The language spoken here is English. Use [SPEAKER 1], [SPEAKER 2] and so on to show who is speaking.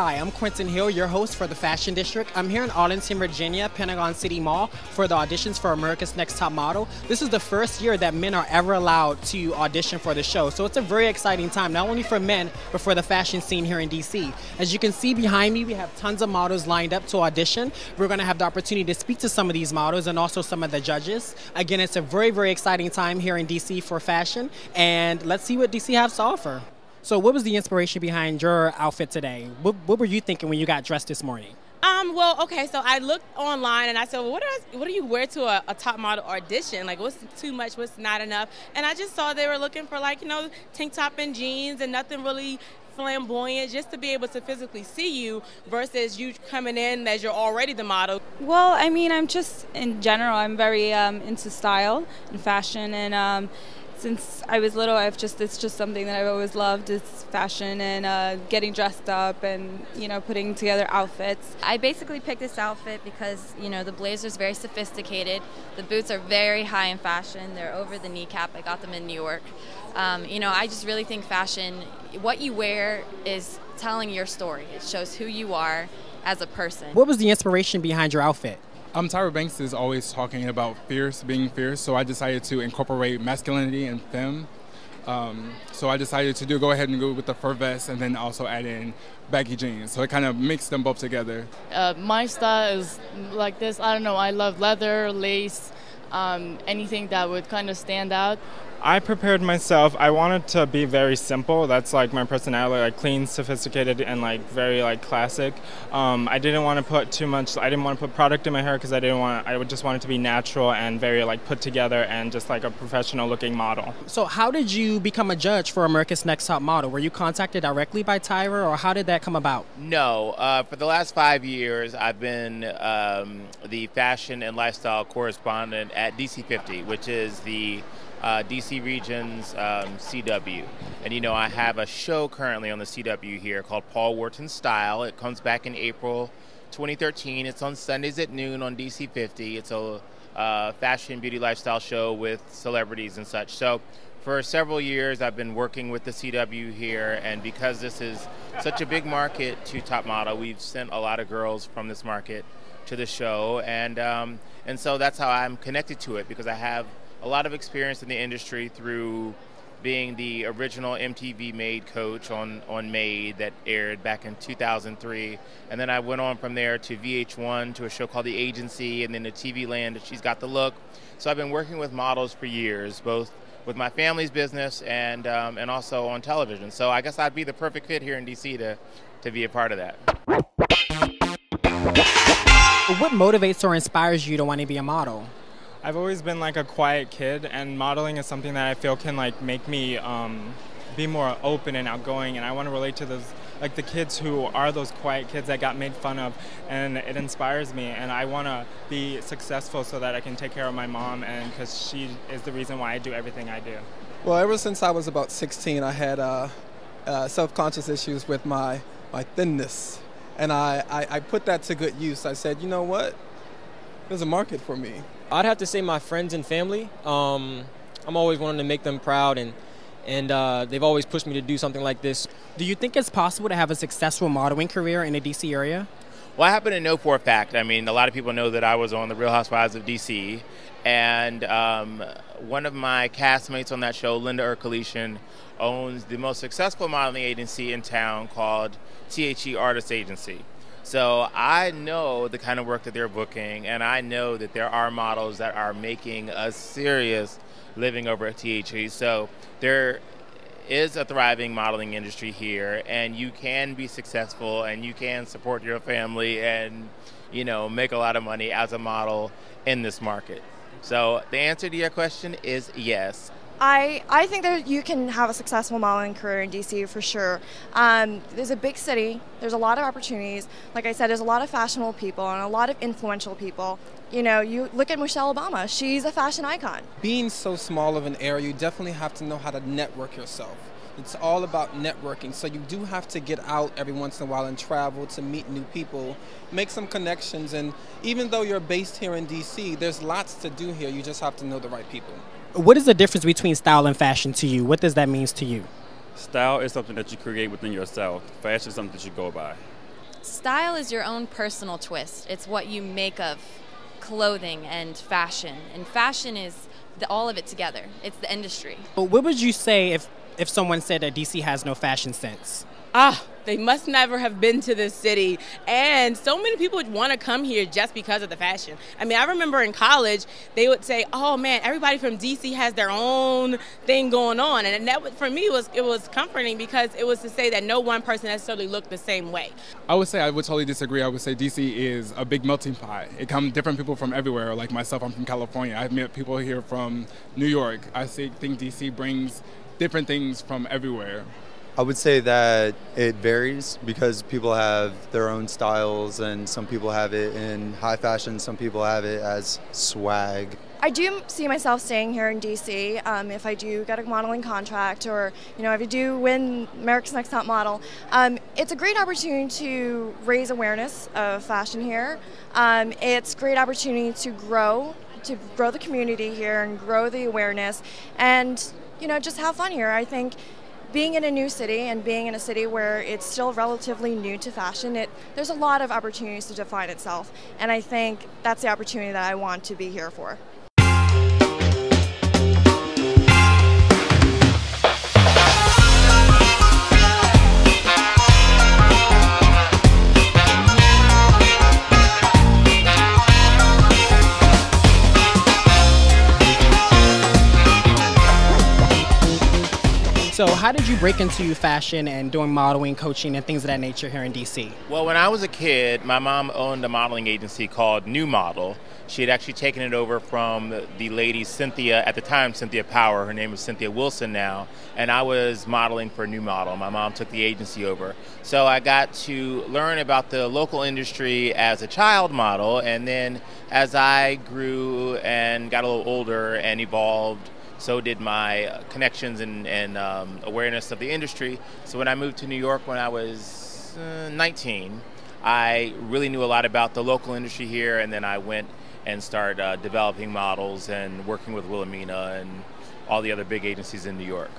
[SPEAKER 1] Hi, I'm Quintin Hill, your host for the Fashion District. I'm here in Arlington, Virginia, Pentagon City Mall for the auditions for America's Next Top Model. This is the first year that men are ever allowed to audition for the show, so it's a very exciting time, not only for men, but for the fashion scene here in DC. As you can see behind me, we have tons of models lined up to audition. We're going to have the opportunity to speak to some of these models and also some of the judges. Again, it's a very, very exciting time here in DC for fashion, and let's see what DC has to offer. So what was the inspiration behind your outfit today? What were you thinking when you got dressed this morning?
[SPEAKER 2] Okay, so I looked online and I said, well, what do you wear to a top model audition? Like, what's too much, what's not enough? And I just saw they were looking for, like, tank top and jeans and nothing really flamboyant, just to be able to physically see you versus you coming in as you're already the model.
[SPEAKER 3] Well, I mean, I'm just, in general, I'm very into style and fashion, and since I was little, it's just something that I've always loved, is fashion and getting dressed up and, putting together outfits.
[SPEAKER 4] I basically picked this outfit because, the blazer's very sophisticated. The boots are very high in fashion. They're over the kneecap. I got them in New York. I just really think fashion, what you wear is telling your story. It shows who you are as a person.
[SPEAKER 1] What was the inspiration behind your outfit?
[SPEAKER 5] Tyra Banks is always talking about being fierce, so I decided to incorporate masculinity and femme. So I decided to go ahead and go with the fur vest and then also add in baggy jeans. So it kind of mixed them both together.
[SPEAKER 6] My style is like this. I don't know, I love leather, lace, anything that would kind of stand out.
[SPEAKER 7] I prepared myself. I wanted to be very simple. That's like my personality, like clean, sophisticated, and like very like classic. I didn't want to put too much. I didn't want to put product in my hair because I would just want it to be natural and very like put together and just like a professional looking model.
[SPEAKER 1] So how did you become a judge for America's Next Top Model? Were you contacted directly by Tyra, or how did that come about?
[SPEAKER 8] No. For the last 5 years, I've been the fashion and lifestyle correspondent at DC 50, which is the DC Region's CW. And I have a show currently on the CW here called Paul Wharton's Style. It comes back in April 2013. It's on Sundays at noon on DC 50. It's a fashion, beauty, lifestyle show with celebrities and such. So for several years I've been working with the CW here, and because this is such a big market to top model, we've sent a lot of girls from this market to the show, and so that's how I'm connected to it, because I have a lot of experience in the industry through being the original MTV Made coach on Made that aired back in 2003. And then I went on from there to VH1 to a show called The Agency, and then to TV Land, and She's Got the Look. So I've been working with models for years, both with my family's business and also on television. So I guess I'd be the perfect fit here in DC to be a part of that.
[SPEAKER 1] What motivates or inspires you to want to be a model?
[SPEAKER 7] I've always been like a quiet kid, and modeling is something that I feel can like make me be more open and outgoing, and I want to relate to those, like the kids who are those quiet kids that got made fun of, and it inspires me, and I want to be successful so that I can take care of my mom, and because she is the reason why I do everything I do.
[SPEAKER 9] Well, ever since I was about 16, I had self-conscious issues with my thinness, and I put that to good use. I said, you know what, there's a market for me.
[SPEAKER 10] I'd have to say my friends and family. I'm always wanting to make them proud, and they've always pushed me to do something like this.
[SPEAKER 1] Do you think it's possible to have a successful modeling career in the DC area?
[SPEAKER 8] Well, I happen to know for a fact. I mean, a lot of people know that I was on The Real Housewives of DC, and one of my castmates on that show, Linda Erkalishian, owns the most successful modeling agency in town called THE Artist Agency. So I know the kind of work that they're booking, and I know that there are models that are making a serious living over at THE. So there is a thriving modeling industry here, and you can be successful, and you can support your family and, make a lot of money as a model in this market. So the answer to your question is yes.
[SPEAKER 11] I think that you can have a successful modeling career in DC for sure. There's a big city, there's a lot of opportunities. Like I said, there's a lot of fashionable people and a lot of influential people. You look at Michelle Obama, she's a fashion icon.
[SPEAKER 9] Being so small of an area, you definitely have to know how to network yourself. It's all about networking, so you do have to get out every once in a while and travel to meet new people, make some connections, and even though you're based here in DC, there's lots to do here, you just have to know the right people.
[SPEAKER 1] What is the difference between style and fashion to you? What does that mean to you?
[SPEAKER 12] Style is something that you create within yourself. Fashion is something that you go by.
[SPEAKER 4] Style is your own personal twist. It's what you make of clothing and fashion. And fashion is all of it together. It's the industry.
[SPEAKER 1] But what would you say if someone said that DC has no fashion sense?
[SPEAKER 2] They must never have been to this city. And so many people would want to come here just because of the fashion. I mean, I remember in college, they would say, oh man, everybody from DC has their own thing going on. And that, for me, it was comforting because it was to say that no one person necessarily looked the same way.
[SPEAKER 5] I would totally disagree. I would say DC is a big melting pot. It comes different people from everywhere. Like myself, I'm from California. I've met people here from New York. I think DC brings different things from everywhere.
[SPEAKER 12] I would say that it varies because people have their own styles, and some people have it in high fashion, some people have it as swag.
[SPEAKER 11] I do see myself staying here in DC if I do get a modeling contract, or if I do win America's Next Top Model. It's a great opportunity to raise awareness of fashion here. It's a great opportunity to grow the community here and grow the awareness, and just have fun here. I think being in a new city and being in a city where it's still relatively new to fashion, there's a lot of opportunities to define itself, and I think that's the opportunity that I want to be here for.
[SPEAKER 1] So how did you break into fashion and doing modeling, coaching, and things of that nature here in DC?
[SPEAKER 8] Well, when I was a kid, my mom owned a modeling agency called New Model. She had actually taken it over from the lady Cynthia, at the time Cynthia Power. Her name is Cynthia Wilson now. And I was modeling for New Model. My mom took the agency over. So I got to learn about the local industry as a child model. And then as I grew and got a little older and evolved, so did my connections and awareness of the industry. So when I moved to New York when I was 19, I really knew a lot about the local industry here, and then I went and started developing models and working with Wilhelmina and all the other big agencies in New York.